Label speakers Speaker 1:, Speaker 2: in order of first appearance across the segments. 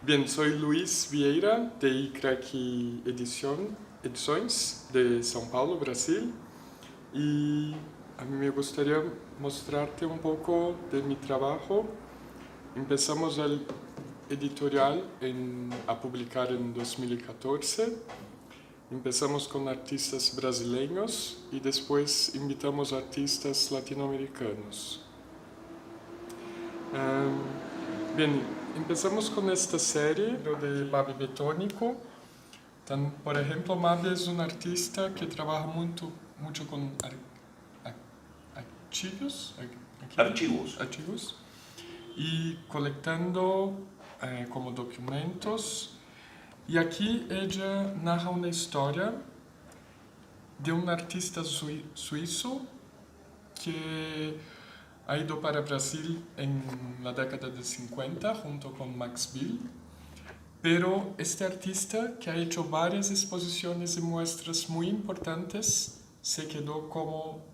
Speaker 1: Bien, soy Luis Vieira de Icraqui Edições de São Paulo, Brasil, y a mí me gustaría mostrarte un poco de mi trabajo. Empezamos el editorial a publicar en 2014. Empezamos con artistas brasileños y después invitamos artistas latinoamericanos. Bien, empezamos con esta serie de Mabi Betônico. Por ejemplo, Mabi es un artista que trabaja mucho con archivos y colectando como documentos. Y aquí ella narra una historia de un artista suizo que ha ido para Brasil en la década de 50 junto con Max Bill, pero este artista, que ha hecho varias exposiciones y muestras muy importantes, se quedó como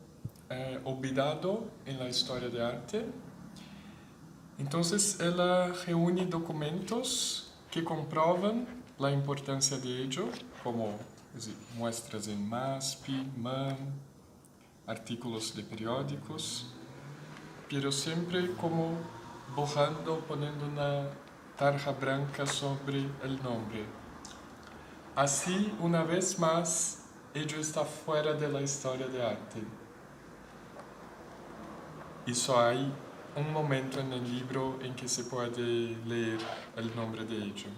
Speaker 1: olvidado en la historia de arte. Entonces ella reúne documentos que comprueban la importancia de ello, como muestras en MASP, MAM, artículos de periódicos, pero siempre como borrando, poniendo una tarja blanca sobre el nombre. Así, una vez más, ello está fuera de la historia de arte. Y solo hay un momento en el libro en que se puede leer el nombre de ello.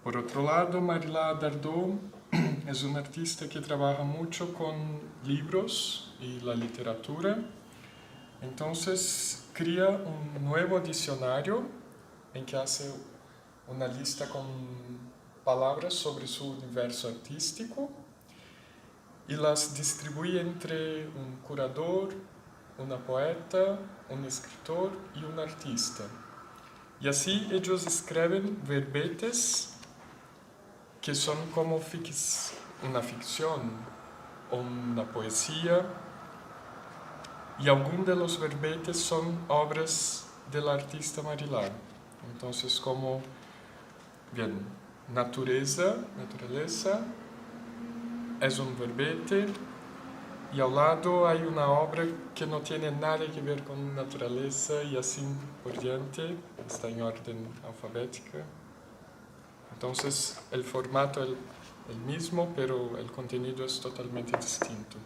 Speaker 1: Por otro lado, Marila Dardot es una artista que trabaja mucho con libros y la literatura. Entonces crea un nuevo diccionario en que hace una lista con palabras sobre su universo artístico y las distribuye entre un curador, una poeta, un escritor y un artista. Y así ellos escriben verbetes que son como una ficción o una poesía, y algunos de los verbetes son obras del artista Marila. Entonces, como, bien, naturaleza es un verbete, y al lado hay una obra que no tiene nada que ver con naturaleza, y así por diante, está en orden alfabética. Entonces, el formato es el mismo, pero el contenido es totalmente distinto.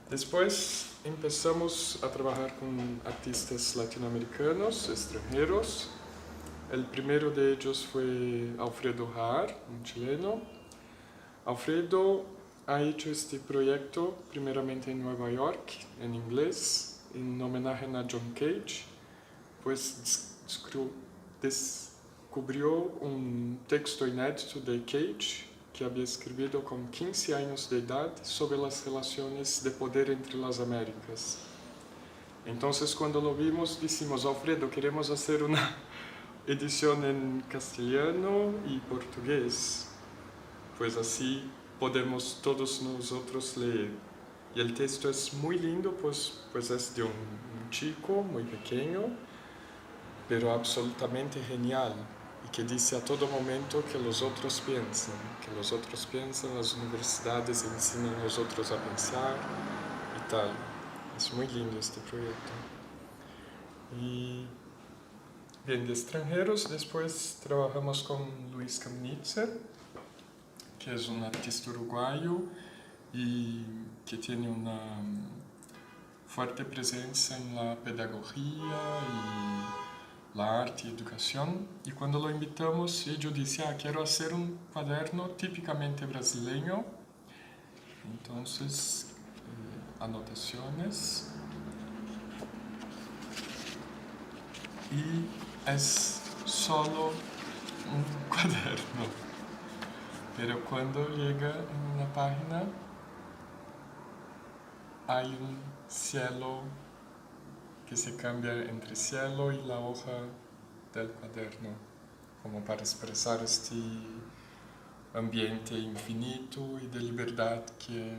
Speaker 1: Después empezamos a trabajar con artistas latinoamericanos, extranjeros. El primero de ellos fue Alfredo Haar, un chileno. Alfredo ha hecho este proyecto primeramente en Nueva York, en inglés, en homenaje a John Cage, pues descubrió un texto inédito de Cage que había escrito con 15 años de edad sobre las relaciones de poder entre las Américas. Entonces, cuando lo vimos, decimos: Alfredo, queremos hacer una edición en castellano y portugués, pues así podemos todos nosotros leer. Y el texto es muy lindo, pues es de un chico muy pequeño, pero absolutamente genial, y que dice a todo momento que los otros piensan, las universidades enseñan a los otros a pensar y tal. Es muy lindo este proyecto. Y bien, de extranjeros, después trabajamos con Luis Kamnitzer, que es un artista uruguayo y que tiene una fuerte presencia en la pedagogía y la arte y educación. Y cuando lo invitamos, ellos dice: quiero hacer un cuaderno típicamente brasileño. Entonces, anotaciones. Y es solo un cuaderno. Pero cuando llega en una página, hay un cielo que se cambia entre cielo y la hoja del cuaderno, como para expresar este ambiente infinito y de libertad que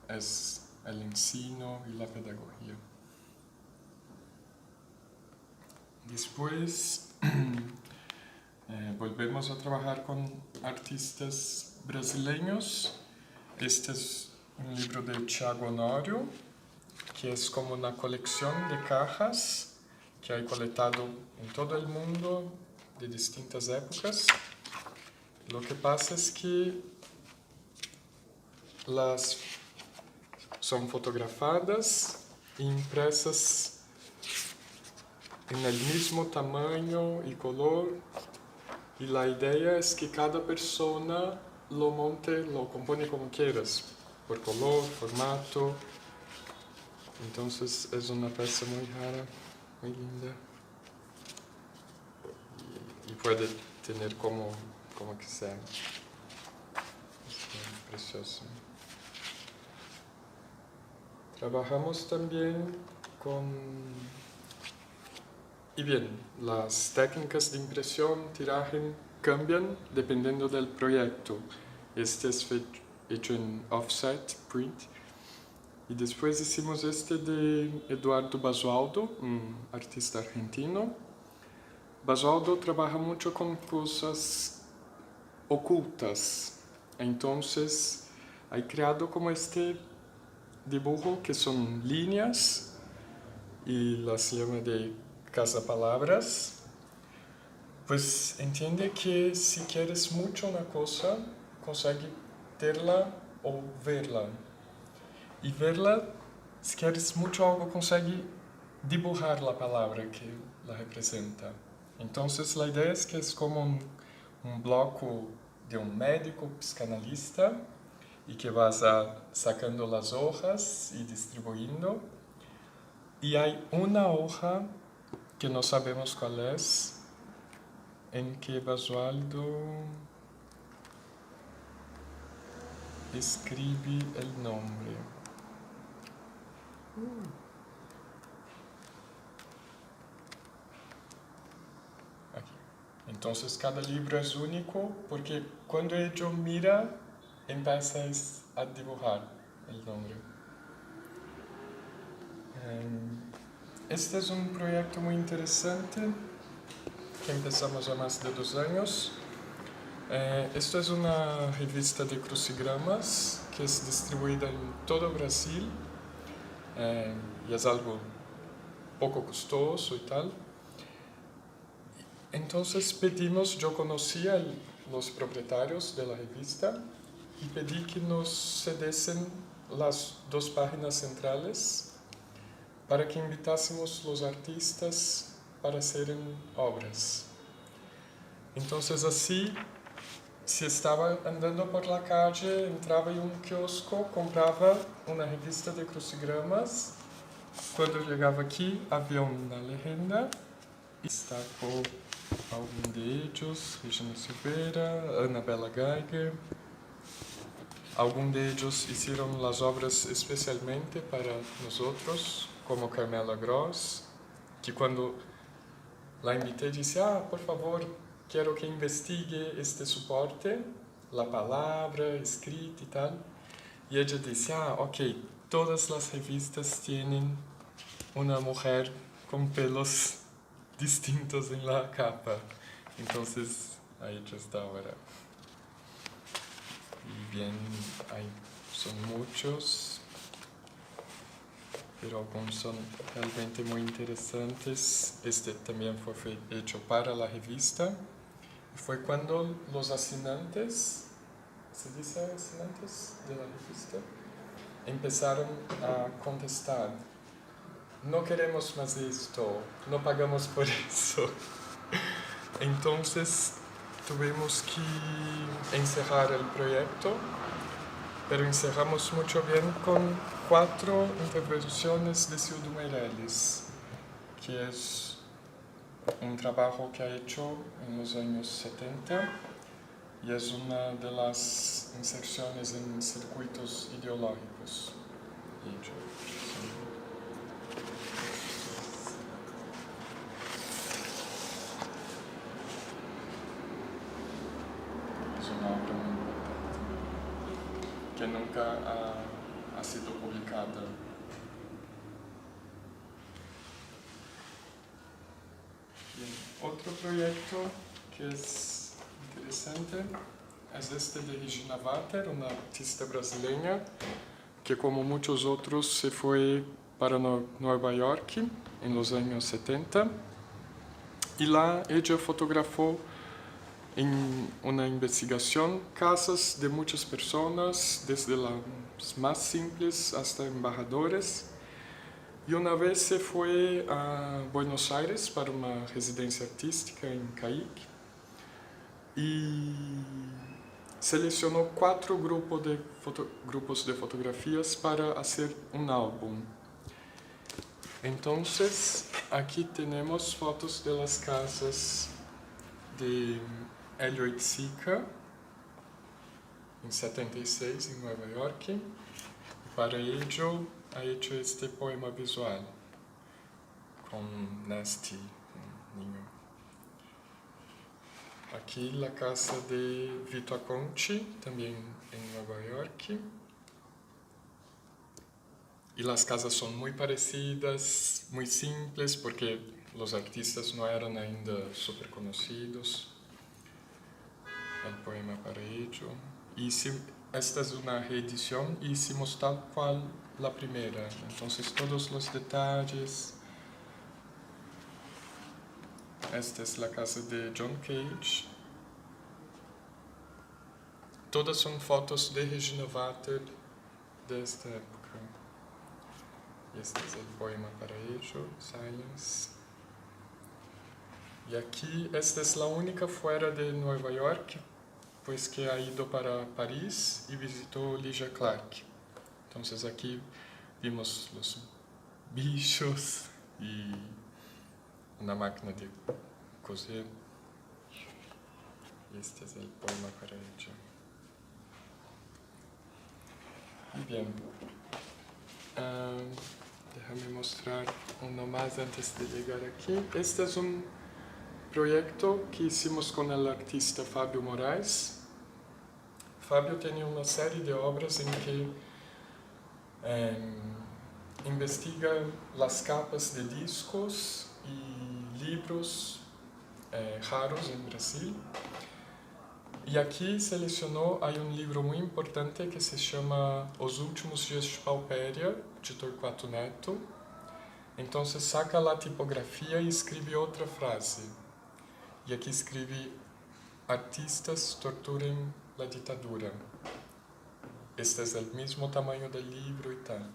Speaker 1: es el ensino y la pedagogía. Después Volvemos a trabajar con artistas brasileños. Este es un libro de Thiago Honório, que es como una colección de cajas que hay colectado en todo el mundo de distintas épocas. Lo que pasa es que las son fotografadas e impresas en el mismo tamaño y color, y la idea es que cada persona lo monte, lo compone como quieras, por color, formato. Entonces es una pieza muy rara, muy linda, y puede tener como que sea. Es precioso. Trabajamos también con... Y bien, las técnicas de impresión, tiraje, cambian dependiendo del proyecto. Este es hecho en offset, print. Y después hicimos este de Eduardo Basualdo, un artista argentino. Basualdo trabaja mucho con cosas ocultas. Entonces, ha creado como este dibujo que son líneas y las llama de cazapalabras. Pues entiende que si quieres mucho una cosa, consegue verla o verla. Y verla, si quieres mucho algo, consegue dibujar la palabra que la representa. Entonces la idea es que es como un bloco de un médico psicanalista y que vas sacando las hojas y distribuyendo. Y hay una hoja que no sabemos cuál es, en que Basualdo escribe el nombre. Aquí. Entonces cada libro es único porque cuando ello mira, empieza a dibujar el nombre. Este es un proyecto muy interesante que empezamos hace más de 2 años. Esto es una revista de crucigramas que es distribuida en todo Brasil y es algo poco costoso y tal. Entonces pedimos, yo conocí a los propietarios de la revista y pedí que nos cediesen las 2 páginas centrales para que invitásemos los artistas para hacer obras. Entonces así, si estaba andando por la calle, entraba en un kiosco, compraba una revista de crucigramas. Cuando llegaba aquí, había una legenda y destacó algum de ellos, Regina Silveira, Anabela Geiger. Algunos de ellos hicieron las obras especialmente para nosotros, como Carmela Gross, que cuando la invité dice, por favor, quiero que investigue este soporte, la palabra, escrita y tal. Y ella dice, ok, todas las revistas tienen una mujer con pelos distintos en la capa. Entonces, ahí ya está ahora. Y bien, son muchos, pero algunos son realmente muy interesantes. Este también fue hecho para la revista. Fue cuando los asinantes, ¿se dice asinantes de la revista? Empezaron a contestar, no queremos más esto, no pagamos por eso. Entonces tuvimos que encerrar el proyecto, pero encerramos mucho bien con 4 intervenciones de Cildo Meirelles, que es un trabajo que ha hecho en los años 70 y es una de las inserciones en circuitos ideológicos. Es una obra muy importante que nunca ha sido publicada. Bien. Otro proyecto que es interesante es este de Regina Vater, una artista brasileña que como muchos otros se fue para Nueva York en los años 70 y ella fotografó en una investigación casas de muchas personas, desde las más simples hasta embajadores. Y una vez se fue a Buenos Aires para una residencia artística en CAIC y seleccionó 4 grupos de fotografías para hacer un álbum. Entonces, aquí tenemos fotos de las casas de Hélio Oiticica, en 76, en Nueva York. Y para ello ha hecho este poema visual con Nasty, un niño. Aquí la casa de Vito Acconci, también en Nueva York. Y las casas son muy parecidas, muy simples, porque los artistas no eran ainda súper conocidos. El poema para ello. Y esta es una reedición y hicimos tal cual la primera. Entonces todos los detalles. Esta es la casa de John Cage. Todas son fotos de Regina Vater de esta época. Y este es el poema para ello, Silence. Y aquí, esta es la única fuera de Nueva York, pues que ha ido para París y visitó Lygia Clark. Entonces aquí vimos los bichos y una máquina de coser. Y este es el poema para ella. Muy bien. Déjame mostrar uno más antes de llegar aquí. Este es un proyecto que hicimos con el artista Fábio Moraes. Fábio tiene una serie de obras en que investiga las capas de discos y libros raros en Brasil. E aqui selecionou, hay um livro muito importante que se chama Os Últimos Dias de Paupéria, de Torquato Neto. Então, se saca a tipografia e escreve outra frase. E aqui escreve: artistas torturam a ditadura. Este é o mesmo tamanho do livro e tal.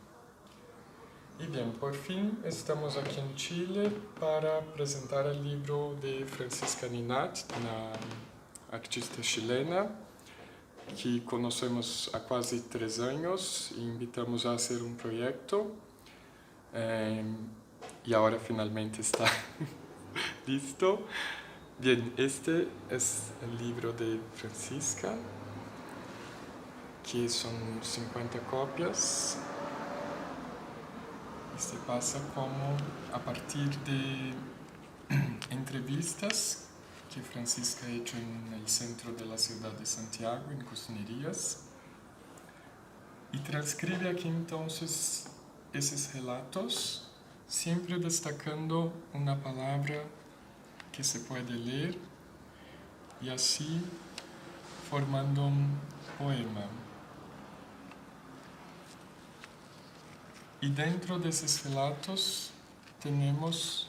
Speaker 1: E bem, por fim, estamos aqui em Chile para apresentar o livro de Francisca Ninat, artista chilena, que conhecemos há quase 3 anos e invitamos a fazer um projeto. E agora finalmente está listo. Bien, este es el libro de Francisca, que son 50 copias. Y se pasa como a partir de entrevistas que Francisca ha hecho en el centro de la ciudad de Santiago, en Cocinerías, y transcribe aquí entonces esos relatos, siempre destacando una palabra que se puede leer y así formando un poema. Y dentro de esos relatos tenemos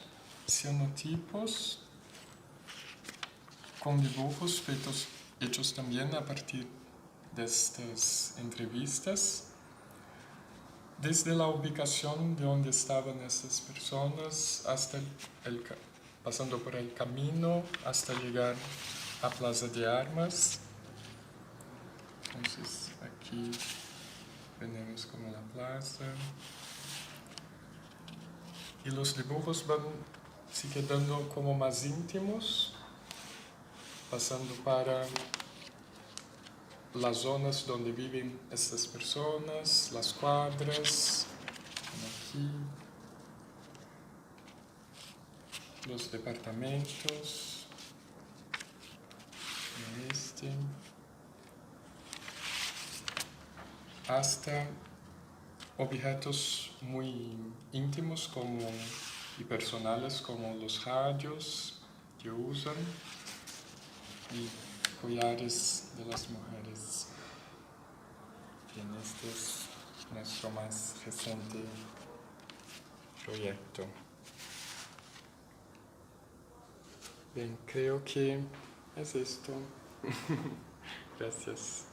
Speaker 1: cianotipos con dibujos hechos también a partir de estas entrevistas, desde la ubicación de donde estaban estas personas, hasta pasando por el camino hasta llegar a Plaza de Armas. Entonces aquí tenemos como la plaza. Y los dibujos van se quedando como más íntimos, pasando para las zonas donde viven estas personas, las cuadras, aquí, los departamentos, hasta objetos muy íntimos y personales como los radios que usan y collares de las mujeres. Bien, este es nuestro más reciente proyecto. Bien, creo que es esto. Gracias.